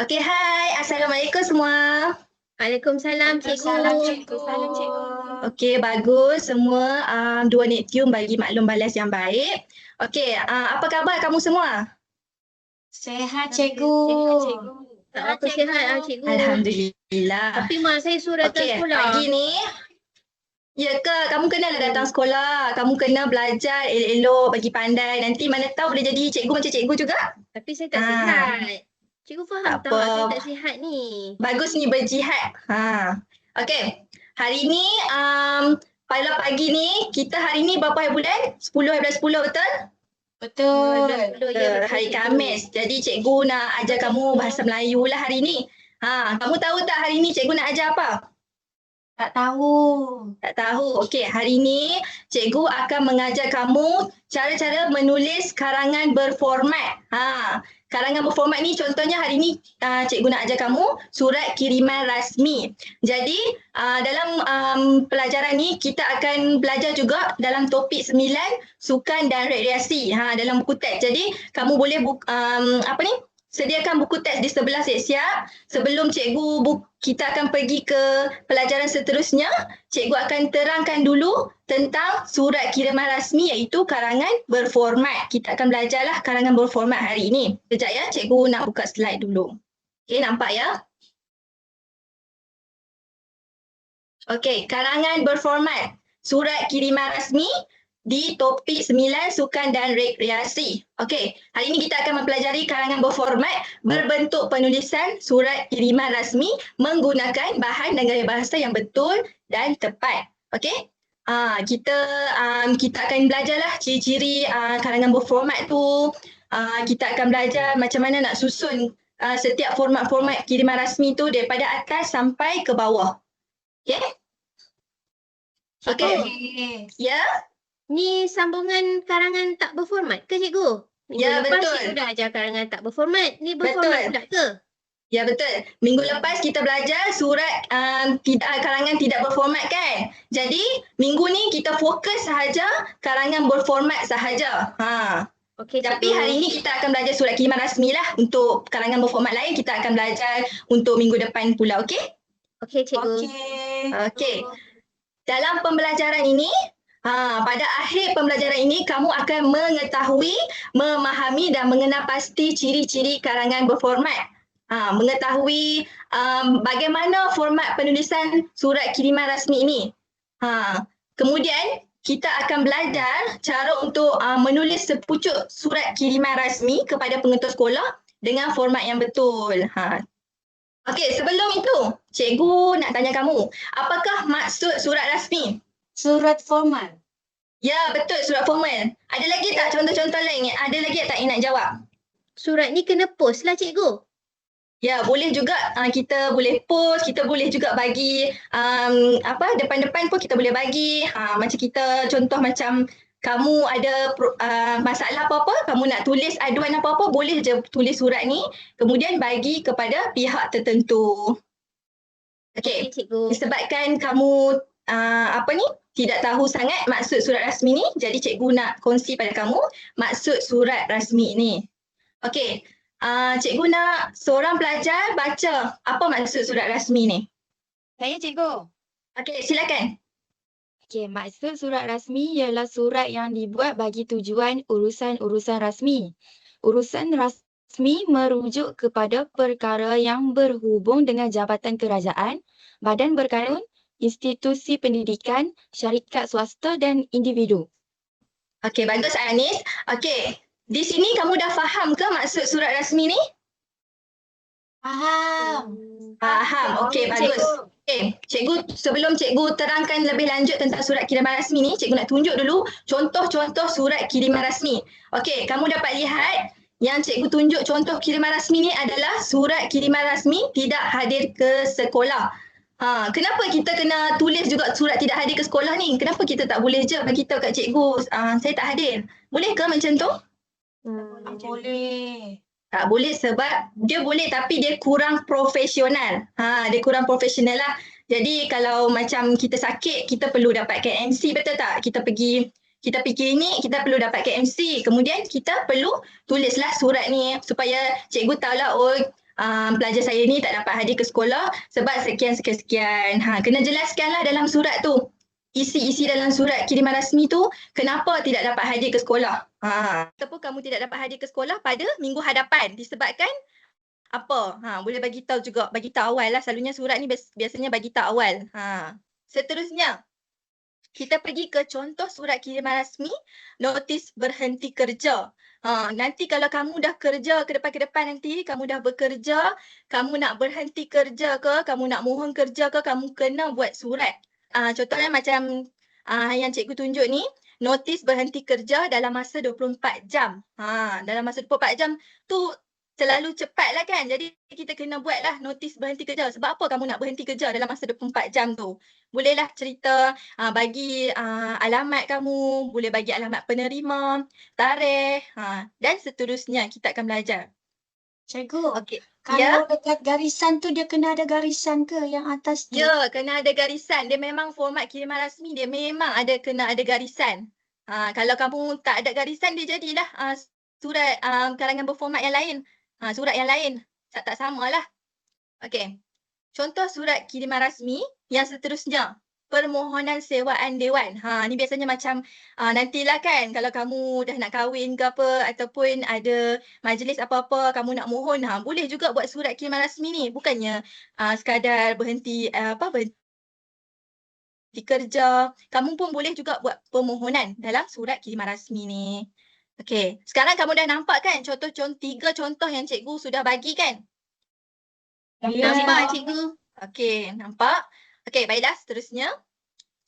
Okey, hai. Assalamualaikum semua. Waalaikumsalam cikgu. Waalaikumsalam cikgu. Okey, bagus. Semua dua Nektium bagi maklum balas yang baik. Okey, apa khabar kamu semua? Sehat cikgu. Tak apa sihat cikgu. Alhamdulillah. Tapi mak saya suruh datang Okey, sekolah. pagi ni ya ke, kamu kenalah datang sekolah. Kamu kena belajar elok-elok, bagi pandai. Nanti mana tahu boleh jadi cikgu macam cikgu juga. Tapi saya tak Ah. sihat. Cikgu faham Tak tak apa. saya tak sihat ni. Bagus ni berjihad. Okey. Hari ni pada pagi ni kita hari ni berapa hari bulan? 10 hari bulan 10 betul? Betul. Hari Khamis. Jadi cikgu nak ajar kamu bahasa Melayu lah hari ni. Kamu tahu tak hari ni cikgu nak ajar apa? Tak tahu. Tak tahu. Okey, hari ni cikgu akan mengajar kamu cara-cara menulis karangan berformat. Karangan berformat ni contohnya hari ni cikgu nak ajar kamu surat kiriman rasmi. Jadi dalam pelajaran ni kita akan belajar juga dalam topik 9 sukan dan rekreasi dalam buku teks. Jadi kamu boleh sediakan buku teks di sebelah siap-siap. Sebelum kita akan pergi ke pelajaran seterusnya, cikgu akan terangkan dulu tentang surat kiriman rasmi iaitu karangan berformat. Kita akan belajarlah karangan berformat hari ini. Sekejap ya, cikgu nak buka slide dulu. Okey, nampak ya? Okey, karangan berformat. Surat kiriman rasmi di topik 9 sukan dan rekreasi. Okey, hari ini kita akan mempelajari karangan berformat berbentuk penulisan surat kiriman rasmi menggunakan bahan dan gaya bahasa yang betul dan tepat. Okey? Kita akan belajarlah ciri-ciri karangan berformat tu. Kita akan belajar macam mana nak susun setiap format-format kiriman rasmi tu daripada atas sampai ke bawah. Okey? Okey. Ya? Ni sambungan karangan tak berformat ke cikgu? Ya, lepas betul. cikgu dah ajar karangan tak berformat. Ni berformat pula ke? Ya, betul. Minggu lepas kita belajar surat karangan tidak berformat kan. Jadi minggu ni kita fokus sahaja karangan berformat sahaja. Okey Tapi cikgu. hari ni kita akan belajar surat kiriman rasmi lah. Untuk karangan berformat lain kita akan belajar untuk minggu depan pula. Okey? Okey cikgu. Okey. Dalam pembelajaran ini, pada akhir pembelajaran ini kamu akan mengetahui, memahami dan mengenal pasti ciri-ciri karangan berformat. Mengetahui bagaimana format penulisan surat kiriman rasmi ini. Kemudian kita akan belajar cara untuk menulis sepucuk surat kiriman rasmi kepada pengetua sekolah dengan format yang betul. Okey, sebelum itu, cikgu nak tanya kamu, apakah maksud surat rasmi? Surat formal. Ya, betul, surat formal. Ada lagi tak contoh-contoh lain? Ada lagi tak yang nak jawab? Surat ni kena post lah cikgu. Ya, boleh juga kita boleh post, kita boleh juga bagi depan-depan pun kita boleh bagi. Macam kita contoh macam kamu ada masalah apa-apa, kamu nak tulis aduan apa-apa, boleh je tulis surat ni kemudian bagi kepada pihak tertentu. Okey, cikgu. disebabkan kamu tidak tahu sangat maksud surat rasmi ni, jadi cikgu nak kongsi pada kamu maksud surat rasmi ni. Okey, cikgu nak seorang pelajar baca apa maksud surat rasmi ni. Saya cikgu. Okey, silakan. Okey, maksud surat rasmi ialah surat yang dibuat bagi tujuan urusan-urusan rasmi. Urusan rasmi merujuk kepada perkara yang berhubung dengan jabatan kerajaan, badan berkanun, institusi pendidikan, syarikat swasta dan individu. Okey, bagus Anis. Okey, di sini kamu dah faham ke maksud surat rasmi ni? Faham. Faham. Okey, bagus. Okey, cikgu sebelum cikgu terangkan lebih lanjut tentang surat kiriman rasmi ni, cikgu nak tunjuk dulu contoh-contoh surat kiriman rasmi. Okey, kamu dapat lihat yang cikgu tunjuk contoh kiriman rasmi ni adalah surat kiriman rasmi tidak hadir ke sekolah. Kenapa kita kena tulis juga surat tidak hadir ke sekolah ni? Kenapa kita tak boleh je bagi tahu kat cikgu saya tak hadir? Boleh ke macam tu? Boleh. Tak boleh sebab dia boleh tapi dia kurang profesional. Dia kurang profesional lah. Jadi kalau macam kita sakit, kita perlu dapatkan MC, betul tak? Kita pergi klinik, kita perlu dapatkan MC. Kemudian kita perlu tulislah surat ni supaya cikgu tahulah pelajar saya ni tak dapat hadir ke sekolah sebab sekian. Kena jelaskanlah dalam surat tu. Isi-isi dalam surat kiriman rasmi tu kenapa tidak dapat hadir ke sekolah. Ataupun kamu tidak dapat hadir ke sekolah pada minggu hadapan disebabkan apa? Boleh bagi tahu juga, bagi tahu awal lah. Selalunya surat ni biasanya bagi tahu awal. Seterusnya, kita pergi ke contoh surat kiriman rasmi, notis berhenti kerja. Nanti kalau kamu dah kerja ke depan nanti, kamu dah bekerja, kamu nak berhenti kerja ke, kamu nak mohon kerja ke, kamu kena buat surat. Contohnya macam yang cikgu tunjuk ni, notis berhenti kerja dalam masa 24 jam. Dalam masa 24 jam tu terlalu cepat lah kan. Jadi kita kena buatlah notis berhenti kerja. Sebab apa kamu nak berhenti kerja dalam masa 24 jam tu? Bolehlah cerita, bagi alamat kamu, boleh bagi alamat penerima, tarikh dan seterusnya kita akan belajar. Cikgu, Okey. kalau dekat garisan tu dia kena ada garisan ke yang atas tu? Ya, kena ada garisan. Dia memang format kiriman rasmi dia memang kena ada garisan. Kalau kamu tak ada garisan dia jadilah surat karangan berformat yang lain. Surat yang lain. Tak samalah. Okey. Contoh surat kiriman rasmi yang seterusnya. Permohonan sewaan dewan. Ni biasanya macam nantilah kan kalau kamu dah nak kahwin ke apa ataupun ada majlis apa-apa kamu nak mohon, boleh juga buat surat kiriman rasmi ni. Bukannya sekadar berhenti kerja. Kamu pun boleh juga buat permohonan dalam surat kiriman rasmi ni. Okey, sekarang kamu dah nampak kan tiga contoh yang cikgu sudah bagi kan? Nampak cikgu? Okey, nampak? Okey, baiklah seterusnya.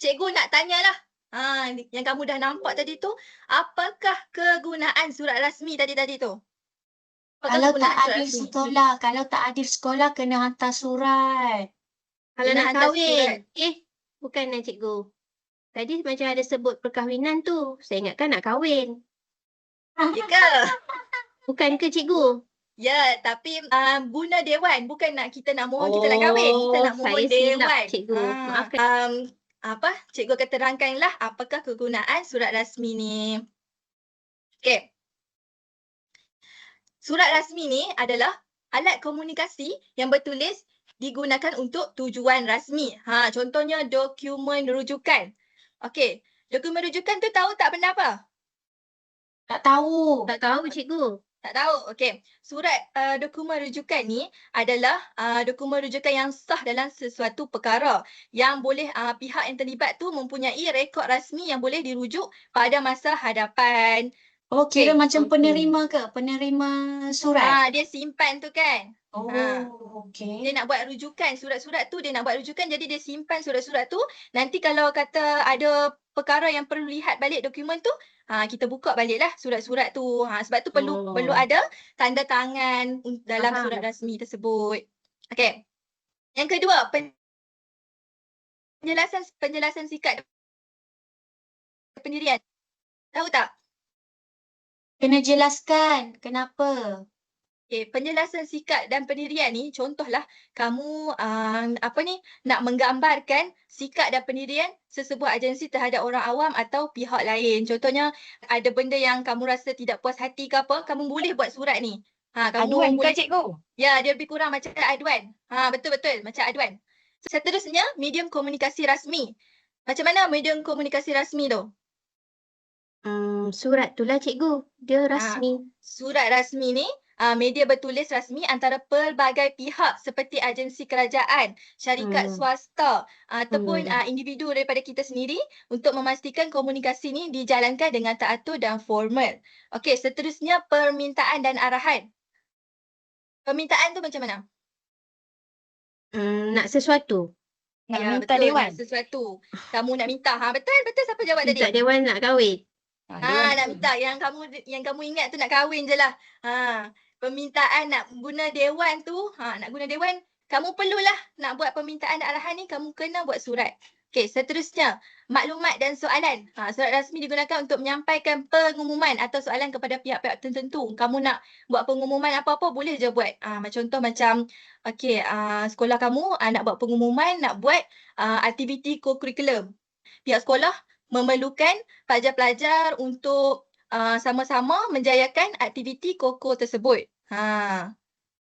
Cikgu nak tanyalah. Yang kamu dah nampak tadi tu, apakah kegunaan surat rasmi tadi tu? Kalau tak adil sekolah kena hantar surat. Kalau Kena nak hantar kahwin. Bukan cikgu. Tadi macam ada sebut perkahwinan tu. Saya ingatkan nak kahwin. Ya ke? Bukan ke cikgu? Ya, tapi guna dewan. Bukan kita nak mohon kita nak kahwin. Kita nak mohon saya silap, dewan. cikgu. Maafkan. Cikgu akan terangkanlah apakah kegunaan surat rasmi ni. Okey. Surat rasmi ni adalah alat komunikasi yang bertulis digunakan untuk tujuan rasmi. Contohnya dokumen rujukan. Okey, dokumen rujukan tu tahu tak benda apa? Tak tahu. Tak tahu cikgu. Tak tahu. Okey. Surat dokumen rujukan ni adalah dokumen rujukan yang sah dalam sesuatu perkara yang boleh pihak yang terlibat tu mempunyai rekod rasmi yang boleh dirujuk pada masa hadapan. Oh, kira Okey. macam penerima ke? Penerima surat? Dia simpan tu kan. Okey. Dia nak buat rujukan, surat-surat tu dia nak buat rujukan jadi dia simpan surat-surat tu. Nanti kalau kata ada perkara yang perlu lihat balik dokumen tu, kita buka baliklah surat-surat tu. Sebab tu perlu ada tanda tangan dalam Faham. surat rasmi tersebut. Okey. Yang kedua, penjelasan singkat pendirian. Tahu tak? Kena jelaskan kenapa. Okay, penjelasan sikap dan pendirian ni contohlah kamu nak menggambarkan sikap dan pendirian sesebuah agensi terhadap orang awam atau pihak lain. Contohnya ada benda yang kamu rasa tidak puas hati ke apa, kamu boleh buat surat ni. Aduan ke cikgu? Ya, dia lebih kurang macam aduan. Betul-betul macam aduan. Seterusnya, medium komunikasi rasmi. Macam mana medium komunikasi rasmi tu? Surat tu lah cikgu. Dia rasmi. Surat rasmi ni media bertulis rasmi antara pelbagai pihak seperti agensi kerajaan, syarikat swasta ataupun individu daripada kita sendiri untuk memastikan komunikasi ni dijalankan dengan teratur dan formal. Okey, seterusnya permintaan dan arahan. Permintaan tu macam mana? Nak sesuatu. Nak Ya, minta betul, dewan. nak sesuatu. Kamu nak minta. Betul siapa jawab tadi? Minta dewan nak kahwin. Nak minta yang kamu ingat tu nak kahwin je lah. Permintaan nak guna dewan tu, nak guna dewan, kamu perlulah nak buat permintaan dan arahan ni, kamu kena buat surat. Okey, seterusnya maklumat dan soalan. Surat rasmi digunakan untuk menyampaikan pengumuman atau soalan kepada pihak-pihak tertentu. Kamu nak buat pengumuman apa-apa boleh je buat. Contoh macam okey, sekolah kamu nak buat pengumuman, nak buat aktiviti co-curriculum. Pihak sekolah memerlukan pelajar-pelajar untuk sama-sama menjayakan aktiviti koko tersebut.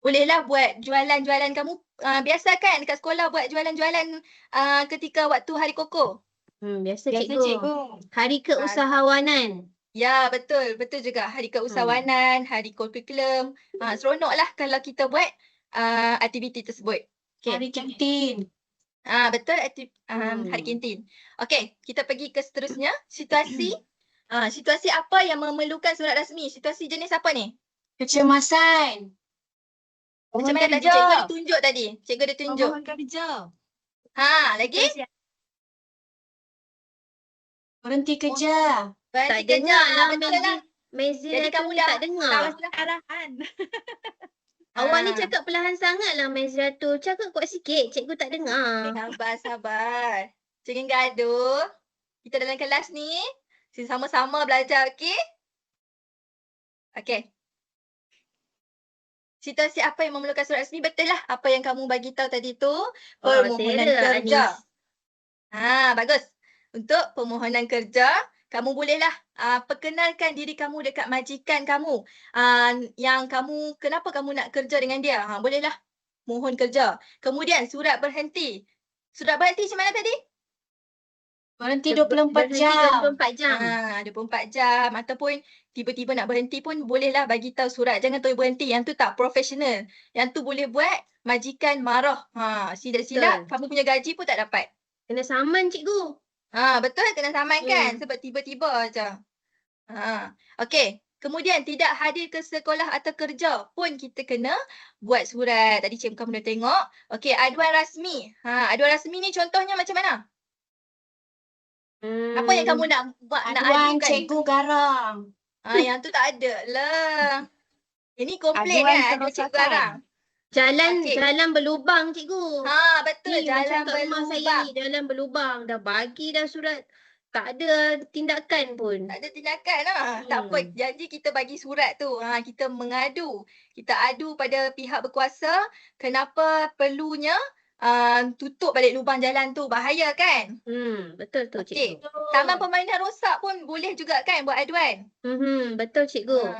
bolehlah buat jualan-jualan kamu. Biasa kan dekat sekolah buat jualan-jualan ketika waktu hari koko. Biasa Biasa cikgu. cikgu. Hari keusahawanan. Ya, betul. Betul juga. Hari keusahawanan, hari kurikulum. Seronoklah kalau kita buat aktiviti tersebut. Okay. Hari kantin. Betul, hari kantin. Okey, kita pergi ke seterusnya. Situasi. Situasi apa yang memerlukan surat rasmi? Situasi jenis apa ni? Kecemasan. Macam mana tadi? kerja. Cikgu ada tunjuk tadi. Cikgu ada tunjuk. Pemohon kerja. Lagi? Berhenti kerja. Berhenti Tak kerja. dengar lah Betul lah. Mezira Jadi tu kamu ni dah tak dengar. salah arahan. Awak ni cakap perlahan sangat lah Mezira tu. Cakap kuat sikit. Cikgu tak dengar. Sabar. Jangan gaduh. Kita dalam kelas ni. Sama-sama belajar, okey? Okey. Situasi apa yang memerlukan surat rasmi? Betul lah apa yang kamu bagi tahu tadi tu. Permohonan Sarah, kerja. Bagus. Untuk permohonan kerja, kamu bolehlah perkenalkan diri kamu dekat majikan kamu. Kenapa kamu nak kerja dengan dia? Bolehlah mohon kerja. Kemudian surat berhenti. Surat berhenti macam mana tadi? Berhenti 24 Berhenti jam. 24 jam. 24 jam ataupun tiba-tiba nak berhenti pun bolehlah bagi tahu surat. Jangan tahu berhenti. Yang tu tak profesional. Yang tu boleh buat majikan marah. Silap-silap kamu punya gaji pun tak dapat. Kena saman cikgu. Betul kena saman kan sebab tiba-tiba aja. Okey. Kemudian tidak hadir ke sekolah atau kerja pun kita kena buat surat. Tadi cikgu kamu dah tengok. Okey, aduan rasmi. Aduan rasmi ni contohnya macam mana? Apa yang kamu nak buat, nak Aduan adukan? cikgu garang. Yang tu tak ada lah. Ini komplain Aduan kan, ada cikgu kerosakan. garang. Jalan berlubang cikgu. Betul, Ni jalan macam kat rumah saya berlubang. ni jalan berlubang. Dah bagi dah surat. Tak ada tindakan pun. Tak ada tindakan lah. Tak apa, janji kita bagi surat tu. Kita mengadu. Kita adu pada pihak berkuasa kenapa perlunya tutup balik lubang jalan tu. Bahaya kan? Betul tu Okey. cikgu. Taman permainan rosak pun boleh juga kan buat aduan. Betul cikgu.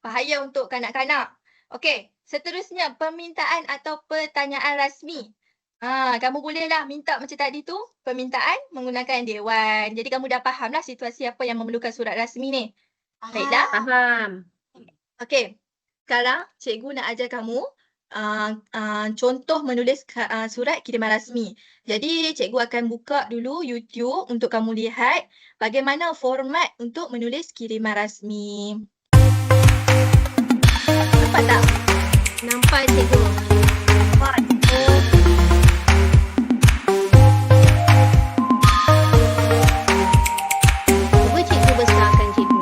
Bahaya untuk kanak-kanak. Okey, seterusnya permintaan atau pertanyaan rasmi. Kamu bolehlah minta macam tadi tu, permintaan menggunakan dewan. Jadi kamu dah faham lah situasi apa yang memerlukan surat rasmi ni. Baiklah. Faham. Okey. Sekarang cikgu nak ajar kamu contoh menulis surat kiriman rasmi. Jadi cikgu akan buka dulu YouTube untuk kamu lihat bagaimana format untuk menulis kiriman rasmi. Nampak tak? Nampak cikgu. Cuba cikgu besarkan cikgu.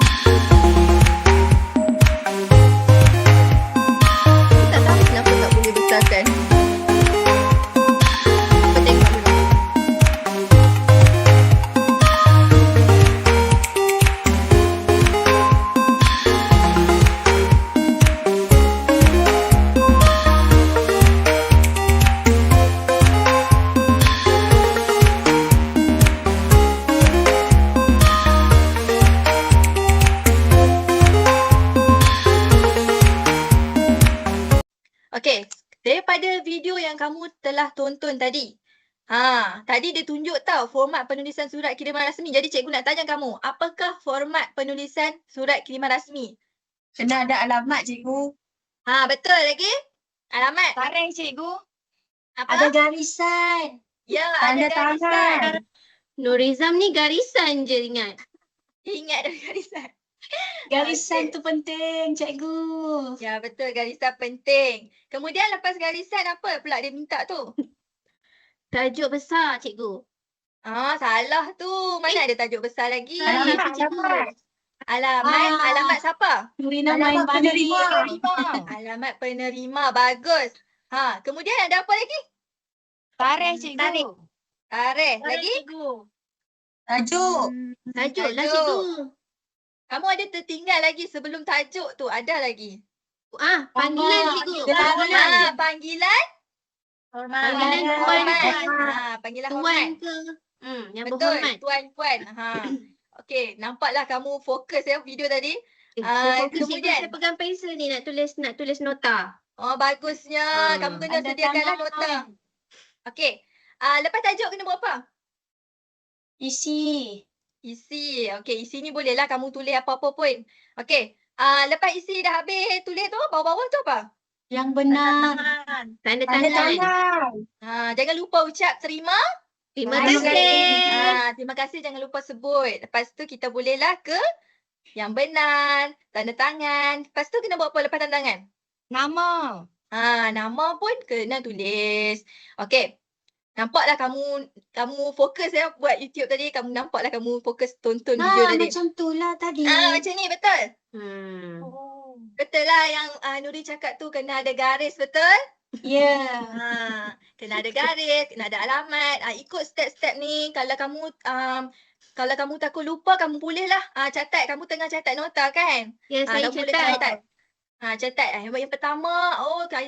Aku tak tahu kenapa tak boleh besarkan. Cuba tengok dulu. Okey, daripada video yang kamu telah tonton tadi. Tadi dia tunjuk tau format penulisan surat kiriman rasmi. Jadi cikgu nak tanya kamu, apakah format penulisan surat kiriman rasmi? Kena ada alamat cikgu. Betul lagi? Alamat. Tareng cikgu. Apa? Ada garisan. Ya, Tanda ada garisan. tangan. Nurizam ni garisan je ingat. Ingat ada garisan. Garisan Okey. tu penting cikgu. Ya, betul, garisan penting. Kemudian lepas garisan apa pula dia minta tu? Tajuk besar cikgu. Salah tu. Mana ada tajuk besar lagi? Salah tu cikgu. Alamat siapa? Nurina Alamat main penerima. penerima. Alamat penerima. Bagus. Kemudian ada apa lagi? Tareng cikgu. Tarikh. Lagi? Tajuk. Tajuk lah Tajuk. cikgu. Kamu ada tertinggal lagi sebelum tajuk tu. Ada lagi. Panggilan cikgu. Panggilan. Panggilan Panggilan tuan hormat. ke? Panggilan Tuan hormat. ke? Yang Betul. berhormat. Tuan, puan. Okey, nampaklah kamu fokus ya video tadi. Saya fokus cikgu, Kemudian. saya pegang pensel ni nak tulis nota. Oh, bagusnya. Kamu kena Tanda sediakanlah tangan. nota. Okey. Lepas tajuk kena buat apa? Isi. Isi. Okey, isi ni bolehlah kamu tulis apa-apa pun. Okey. Lepas isi dah habis tulis tu, bawah-bawah tu apa? Yang benar. Tanda Tanda tangan. tangan. Jangan lupa ucap terima. Terima Terima kasih. Terima kasih jangan lupa sebut. Lepas tu kita bolehlah ke yang benar, tanda tangan. Lepas tu kena buat apa lepas tanda tangan? Nama. Nama pun kena tulis. Okey. Nampaklah kamu fokus ya buat YouTube tadi. Nampaklah kamu fokus tonton video tadi. Macam tu lah tadi. Macam ni betul? Oh. Betul lah yang Nuri cakap tu kena ada garis, betul? Ya. Kena ada garis, kena ada alamat. Ikut step-step ni. Kalau kamu takut lupa, kamu bolehlah catat. Kamu tengah catat nota kan? Ya, saya kamu boleh catat. catat. Catat. Yang pertama,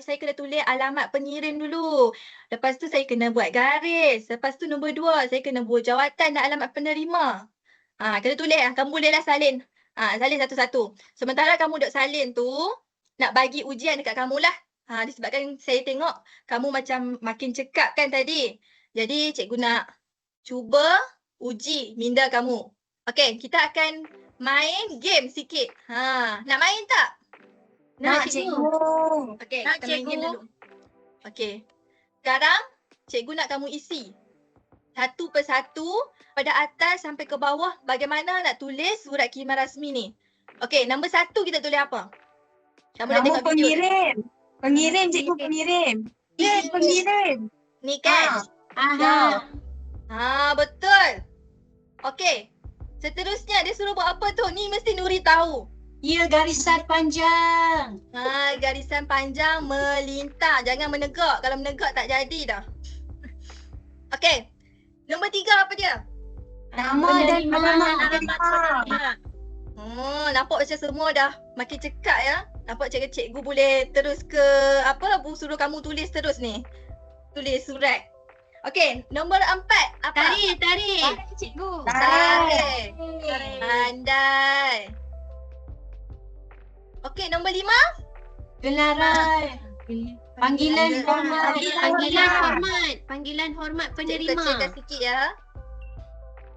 saya kena tulis alamat pengirim dulu. Lepas tu saya kena buat garis. Lepas tu nombor 2, saya kena buat jawatan dan alamat penerima. Kena tulis. Kamu bolehlah salin. Salin satu-satu. Sementara kamu duk salin tu, nak bagi ujian dekat kamu lah. Disebabkan saya tengok kamu macam makin cekap kan tadi. Jadi cikgu nak cuba uji minda kamu. Okey, kita akan main game sikit. Nak main tak? Nak cikgu. Okey, Nak, kita main game cikgu. dulu. Okey. Sekarang cikgu nak kamu isi satu persatu pada atas sampai ke bawah bagaimana nak tulis surat kiriman rasmi ni. Okey, nombor 1 kita tulis apa? Kamu dah Nama tengok video. pengirim. Pengirim cikgu, pengirim. Ya, pengirim. Ni kan? Betul. Okey. Seterusnya dia suruh buat apa tu? Ni mesti Nuri tahu. Ya, garisan panjang. Garisan panjang melintang. Jangan menegak. Kalau menegak tak jadi dah. Okey. Nombor 3 apa dia? Nama dan alamat penerima. Nampak macam semua dah makin cekak ya. Nampak cikgu boleh terus ke suruh kamu tulis terus ni. Tulis surat. Okey, nombor 4 apa? Tarik. Cikgu. Tarik. Pandai. Okey, nombor 5. Gelaran. Panggilan hormat. Panggilan hormat Cikgu penerima. kecilkan sikit ya.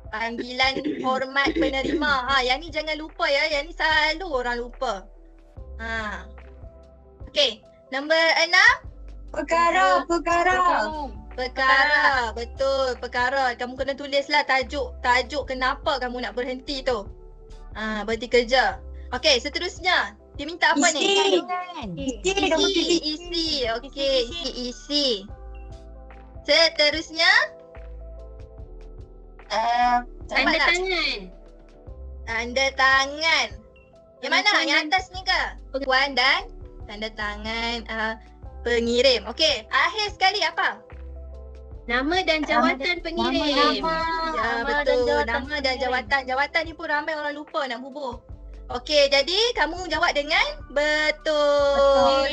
Panggilan hormat penerima. Yang ni jangan lupa ya. Yang ni selalu orang lupa. Okey, nombor 6. Perkara. Perkara. Betul, perkara. Kamu kena tulislah tajuk kenapa kamu nak berhenti tu. Berhenti kerja. Okey, seterusnya. Dia minta apa ni? Isi. Okey, isi. Seterusnya. Tanda Nampak tak? tangan. Tanda tangan. Yang mana? Tanda Yang tangan. atas ni ke? Puan dan tanda tangan pengirim. Okey, akhir sekali apa? Nama dan jawatan pengirim. Ya, betul. Nama dan jawatan. Jawatan ni pun ramai orang lupa nak bubuh. Okey, jadi kamu jawab dengan betul.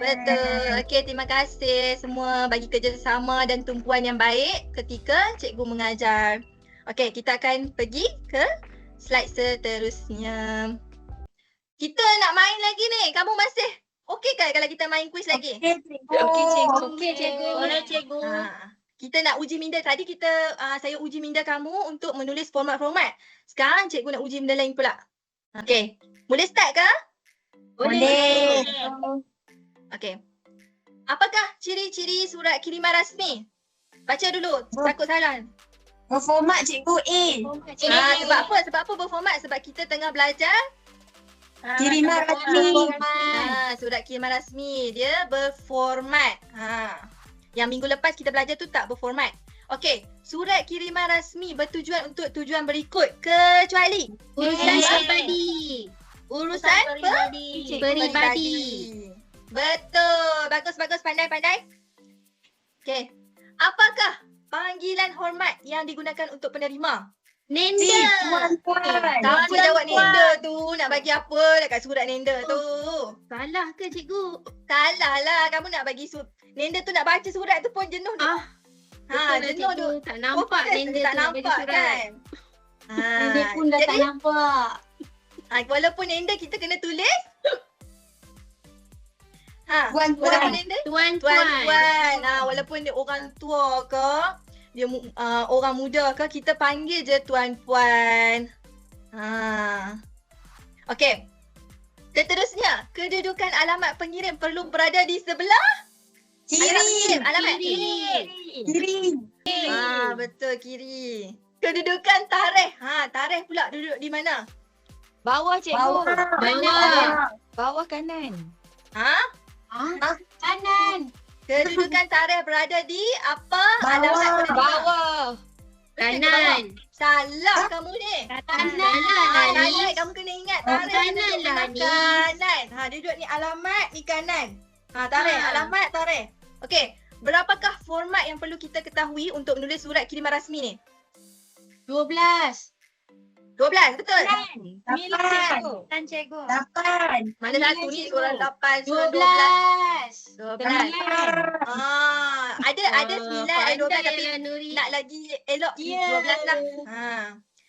Betul. Okey, terima kasih semua bagi kerjasama dan tumpuan yang baik ketika cikgu mengajar. Okey, kita akan pergi ke slide seterusnya. Kita nak main lagi ni. Kamu masih okey kan kalau kita main quiz lagi? Okey, cikgu. Boleh cikgu. Kita nak uji minda. Tadi saya uji minda kamu untuk menulis format-format. Sekarang cikgu nak uji minda lain pula. Okey. Boleh start ke? Boleh. Okey. Apakah ciri-ciri surat kiriman rasmi? Baca dulu. Takut salah. Berformat cikgu A. Sebab apa? Sebab apa berformat? Sebab kita tengah belajar Kiriman rasmi. surat kiriman rasmi. Dia berformat. Yang minggu lepas kita belajar tu tak berformat. Okey, surat kiriman rasmi bertujuan untuk tujuan berikut kecuali Urusan pribadi. urusan Peribadi. Betul. Bagus, pandai. Okey. Apakah panggilan hormat yang digunakan untuk penerima? Nenda. Kamu jawab nenda tu. Nak bagi apa dekat surat nenda tu? Salah ke cikgu? Salah lah. Kamu nak bagi nenda tu nak baca surat tu pun jenuh tu. Betul lah jenuh tu. cikgu. Tak nampak nenda tak tu nak bagi nampak surat. kan? Dia pun dah tak Jadi, nampak. walaupun nenda kita kena tulis. Ha, Tuan-tuan. walaupun dia Tuan-tuan. tuan-tuan. Walaupun dia orang tua ke, dia orang muda ke, kita panggil je tuan-puan. Okey. Seterusnya, kedudukan alamat pengirim perlu berada di sebelah Kiri. alamat Kiri. betul, kiri. Kedudukan tarikh. Tarikh pula duduk di mana? Bawah cikgu. Bawah. Mana? Bawah kanan. Kanan. Kedudukan tarikh berada di apa? Bawah. Alamat penerimaan. Bawah. Kanan. Salah kamu ni. Kanan lah Kanan ni. kamu kena ingat tarikh kanan duduk lah, belah Hanis. kanan. Duduk ni alamat ni kanan. Tarikh, alamat tarikh. Okey, berapakah format yang perlu kita ketahui untuk menulis surat kiriman rasmi ni? 12. 12, betul? 9 cikgu. Kan cikgu. 8. Mana satu ni surat 8, surat 12. 12. Ada 9 dan 12 tapi lah Nuri. nak lagi elok Ya. 12 lah.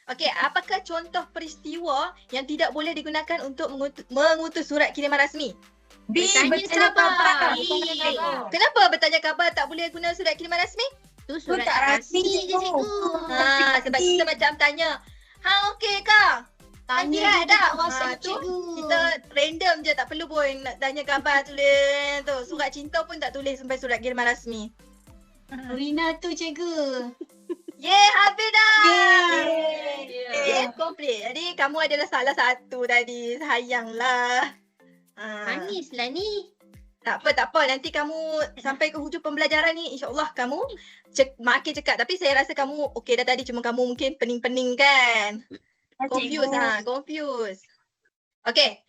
Okey, apakah contoh peristiwa yang tidak boleh digunakan untuk mengutus surat kiriman rasmi? B. Bertanya Bertanya khabar. khabar. B. Kenapa bertanya khabar tak boleh guna surat kiriman rasmi? Tu surat tak rasmi, rasmi je cikgu. cikgu. Sebab kita macam tanya, okey kah? Tanya Sihat dia dah? tak WhatsApp Tu cikgu. kita random je, tak perlu pun nak tanya khabar tulis tu. Surat cinta pun tak tulis sampai surat kiriman rasmi. Rina tu cikgu. Habis dah. Yeay. Complete. Jadi kamu adalah salah satu tadi. Sayanglah. Manis lah ni. Tak apa. Nanti kamu sampai ke hujung pembelajaran ni, insyaAllah kamu makin cekap. Tapi saya rasa kamu okey dah tadi. Cuma kamu mungkin pening-pening kan? Confused. Okey.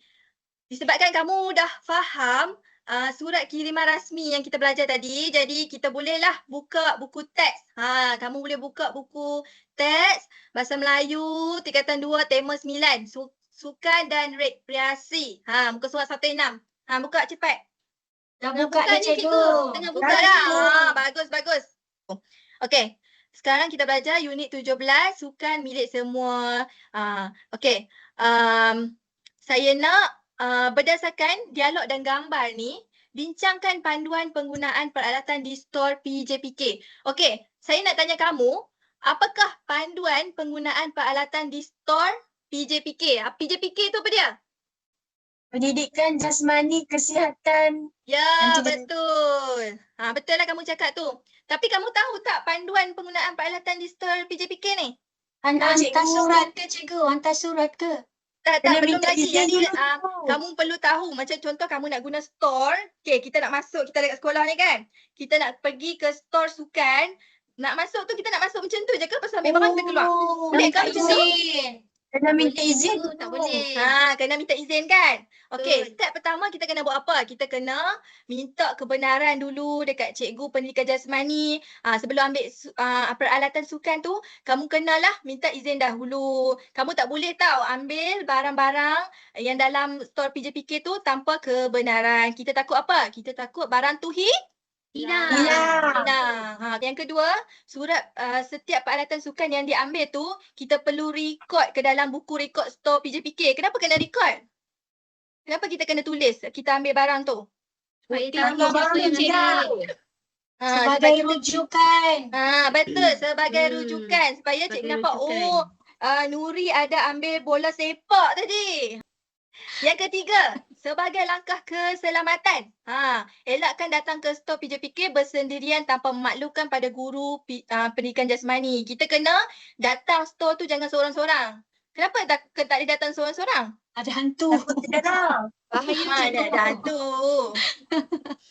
Disebabkan kamu dah faham surat kiriman rasmi yang kita belajar tadi, jadi kita bolehlah buka buku teks. Kamu boleh buka buku teks Bahasa Melayu tingkatan 2 tema 9, sukan dan rekreasi. Muka surat 106. Buka cepat. Dah Tengah buka dah ni, cikgu. Tengah Buka buka dah. dah. Bagus. Okey. Sekarang kita belajar unit 17, sukan milik semua. Okey. Saya nak berdasarkan dialog dan gambar ni, bincangkan panduan penggunaan peralatan di store PJPK. Okey, saya nak tanya kamu, apakah panduan penggunaan peralatan di store PJPK? PJPK tu apa dia? Pendidikan jasmani kesihatan. Ya, Yang tidak- betul. Betul lah kamu cakap tu. Tapi kamu tahu tak panduan penggunaan peralatan di store PJPK ni? Hantar cikgu. surat ke cikgu? Hantar surat ke? Tak, Kena belum minta lagi. izin Jadi dulu. kamu perlu tahu, macam contoh kamu nak guna store. Okay, kita nak masuk, kita dekat sekolah ni kan. Kita nak pergi ke store sukan. Nak masuk tu kita nak masuk macam tu je ke? Pasal ambil barang kita keluar. Boleh ke minta macam tu? izin. Kena minta Boleh, izin. cikgu, tak boleh. Kena minta izin kan? Okey, Betul. step pertama kita kena buat apa? Kita kena minta kebenaran dulu dekat cikgu pendidikan jasmani. Sebelum ambil peralatan sukan tu, kamu kenalah minta izin dahulu. Kamu tak boleh tahu ambil barang-barang yang dalam store PJPK tu tanpa kebenaran. Kita takut apa? Kita takut barang tu Hilang. hilang. Yang kedua, surat setiap peralatan sukan yang diambil tu, kita perlu record ke dalam buku rekod store PJPK. Kenapa kena record? Kenapa kita kena tulis kita ambil barang tu? Supaya Bukti tahu siapa yang tidak. ambil. Sebagai rujukan. Betul, sebagai Hmm, rujukan supaya cikgu sebagai nampak rujukan. Nuri ada ambil bola sepak tadi. Yang ketiga, sebagai langkah keselamatan. Elakkan datang ke store PJPK bersendirian tanpa memaklumkan pada guru pendidikan jasmani. Kita kena datang store tu jangan seorang-seorang. Kenapa tak boleh datang seorang-seorang? Ada hantu. Tidak. Bahaya Ada cikgu. hantu.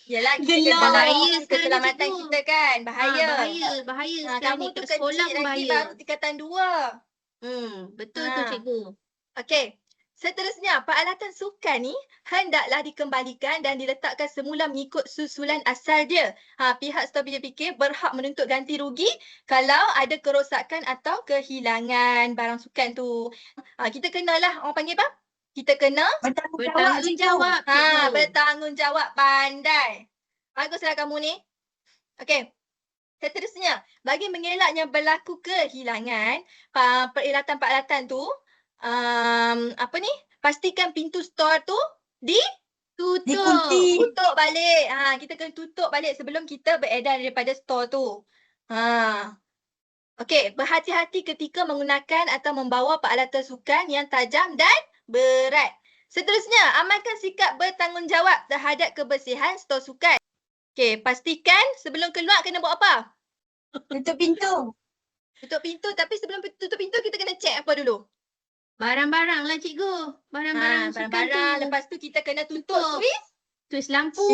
Yalah, kita Gelap. kena Bahaya jaga sekarang ni, keselamatan cikgu. kita kan. Bahaya. Bahaya sekarang Kamu ni tu kat kecil sekolah pun lagi bahaya. baru tingkatan 2. Betul tu cikgu. Okey. Seterusnya, peralatan sukan ni hendaklah dikembalikan dan diletakkan semula mengikut susulan asal dia. Pihak store PJPK berhak menuntut ganti rugi kalau ada kerosakan atau kehilangan barang sukan tu. Kita kenalah, orang panggil apa? Kita kena Bertanggungjawab cikgu. bertanggungjawab, pandai. Baguslah kamu ni. Okey. Seterusnya, bagi mengelaknya berlaku kehilangan peralatan-peralatan tu, pastikan pintu store tu Tutup. Tutup balik. Kita kena tutup balik sebelum kita beredar daripada store tu. Okey, berhati-hati ketika menggunakan atau membawa peralatan sukan yang tajam dan berat. Seterusnya, amalkan sikap bertanggungjawab terhadap kebersihan store sukan. Okey, pastikan sebelum keluar kena buat apa? Tutup pintu. Tutup pintu, tapi sebelum tutup pintu kita kena check apa dulu? Barang-barang lah cikgu. Barang-barang sukan tu. Barang-barang. Lepas tu kita kena tutup Tutup. switch. Tulis lampu.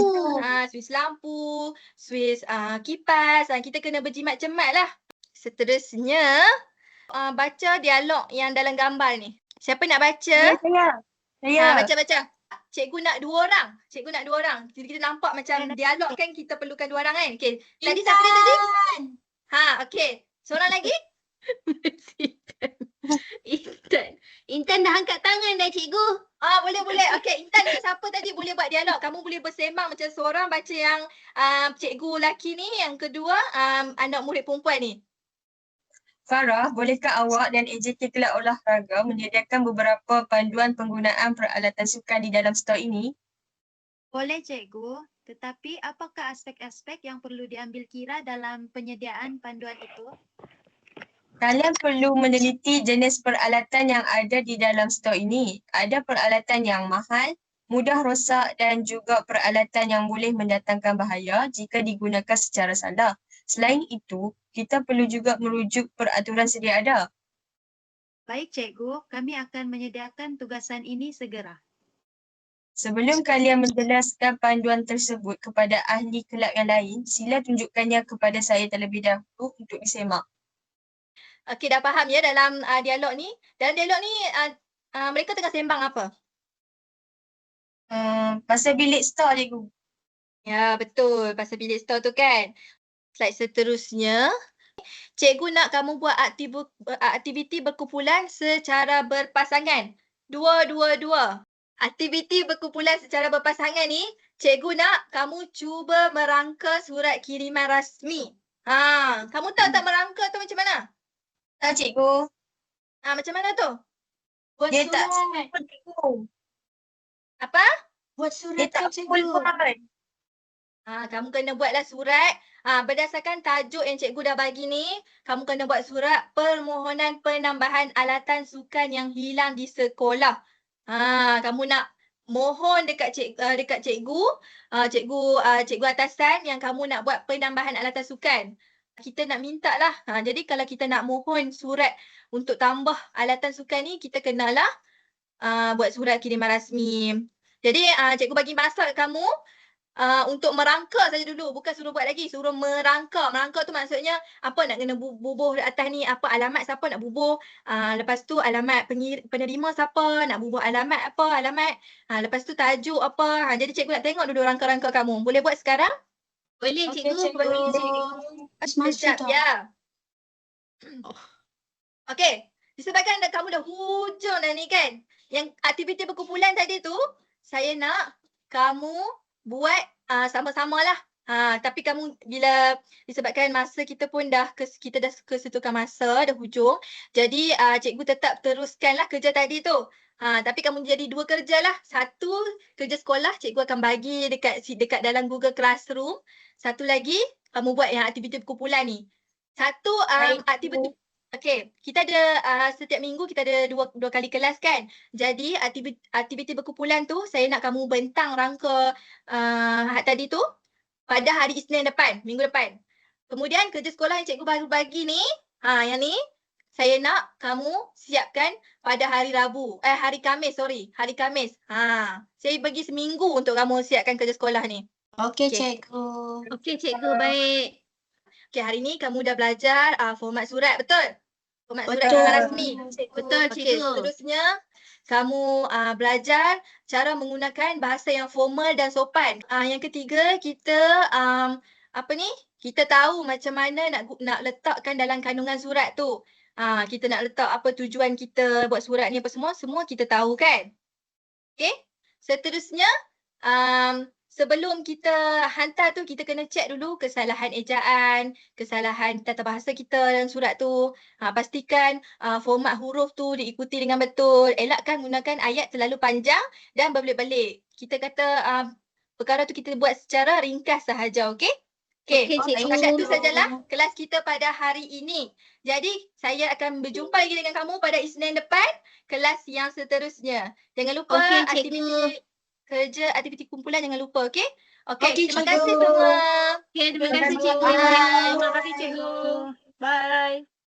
Switch lampu, switch kipas. Kita kena berjimat-jemat lah. Seterusnya, baca dialog yang dalam gambar ni. Siapa nak baca? Saya. Baca-baca. Cikgu nak 2 orang. Jadi kita nampak macam dialog kan kita perlukan 2 orang kan. Okay. Tadi siapa dia tadi? Okay. Seorang lagi? Intan dah angkat tangan dah cikgu. Boleh. Okay, Intan ni siapa tadi boleh buat dialog. Kamu boleh bersembang macam seorang baca yang cikgu lelaki ni. Yang kedua, anak murid perempuan ni. Farah, bolehkah awak dan AJK Kelab Olahraga menyediakan beberapa panduan penggunaan peralatan sukan di dalam store ini? Boleh cikgu, tetapi apakah aspek-aspek yang perlu diambil kira dalam penyediaan panduan itu? Kalian perlu meneliti jenis peralatan yang ada di dalam store ini. Ada peralatan yang mahal, mudah rosak dan juga peralatan yang boleh mendatangkan bahaya jika digunakan secara salah. Selain itu, kita perlu juga merujuk peraturan sedia ada. Baik cikgu, kami akan menyediakan tugasan ini segera. Sebelum kalian menjelaskan panduan tersebut kepada ahli kelab yang lain, sila tunjukkannya kepada saya terlebih dahulu untuk disemak. Okey, dah faham ya dalam dialog ni. Dalam dialog ni mereka tengah sembang apa? Pasal bilik store cikgu. Ya, betul. Pasal bilik store tu kan. Slide seterusnya. Cikgu nak kamu buat aktiviti berkumpulan secara berpasangan. 2-2-2. Aktiviti berkumpulan secara berpasangan ni, cikgu nak kamu cuba merangka surat kiriman rasmi. Kamu tahu tak merangka tu macam mana? Tak cikgu. Macam mana tu? Buat Dia tak surat. simpul cikgu. Apa? Buat Dia surat tak kan simpul cikgu. pun. Kamu kena buatlah surat. Berdasarkan tajuk yang cikgu dah bagi ni, kamu kena buat surat permohonan penambahan alatan sukan yang hilang di sekolah. Kamu nak mohon dekat cikgu, cikgu atasan yang kamu nak buat penambahan alatan sukan. Kita nak minta lah. Jadi kalau kita nak mohon surat untuk tambah alatan sukan ni, kita kenalah buat surat kiriman rasmi. Jadi cikgu bagi masa kat kamu untuk merangka saja dulu. Bukan suruh buat lagi, suruh merangka. Merangka tu maksudnya apa nak kena bubuh di atas ni, apa alamat siapa nak bubuh. Lepas tu alamat penerima siapa, nak bubuh alamat apa, alamat. Lepas tu tajuk apa. Jadi cikgu nak tengok dulu rangka-rangka kamu. Boleh buat sekarang? Boleh Okey, cikgu. cikgu. Masuk Sekejap, tak? ya. Okey, disebabkan kamu dah hujung dah ni kan. Yang aktiviti berkumpulan tadi tu, saya nak kamu buat sama-sama lah. Tapi kamu bila disebabkan masa kita pun kita dah kesetukan masa, dah hujung. Jadi cikgu tetap teruskanlah kerja tadi tu. Tapi kamu jadi 2 kerja lah. Satu kerja sekolah cikgu akan bagi dekat dalam Google Classroom. Satu lagi kamu buat yang aktiviti berkumpulan ni. Satu aktiviti. Okey, kita ada setiap minggu kita ada dua kali kelas kan. Jadi aktiviti berkumpulan tu saya nak kamu bentang rangka tadi tu pada hari Isnin depan, minggu depan. Kemudian kerja sekolah yang cikgu baru bagi ni, yang ni saya nak kamu siapkan pada hari Khamis. Hari Khamis. Saya bagi seminggu untuk kamu siapkan kerja sekolah ni. Okey, Okey. cikgu. Okey cikgu, baik. Okey, hari ni kamu dah belajar format surat, betul? Format surat Betul. kiriman rasmi. Betul Okey, cikgu. seterusnya kamu belajar cara menggunakan bahasa yang formal dan sopan. Yang ketiga, kita kita tahu macam mana nak letakkan dalam kandungan surat tu. Kita nak letak apa tujuan kita buat surat ni apa semua kita tahu kan? Okey. Seterusnya sebelum kita hantar tu kita kena check dulu kesalahan ejaan, kesalahan tata bahasa kita dalam surat tu. Pastikan format huruf tu diikuti dengan betul. Elakkan gunakan ayat terlalu panjang dan berbelit-belit. Kita kata perkara tu kita buat secara ringkas sahaja, okey? Okey, Okey, cikgu. setakat tu sajalah kelas kita pada hari ini. Jadi, saya akan berjumpa lagi dengan kamu pada Isnin depan, kelas yang seterusnya. Jangan lupa Okey, aktiviti cikgu. kerja, aktiviti kumpulan jangan lupa, okey? Okey, Okey, terima cikgu. kasih semua. Okey, terima kasih cikgu. Bye. Terima kasih cikgu. Bye.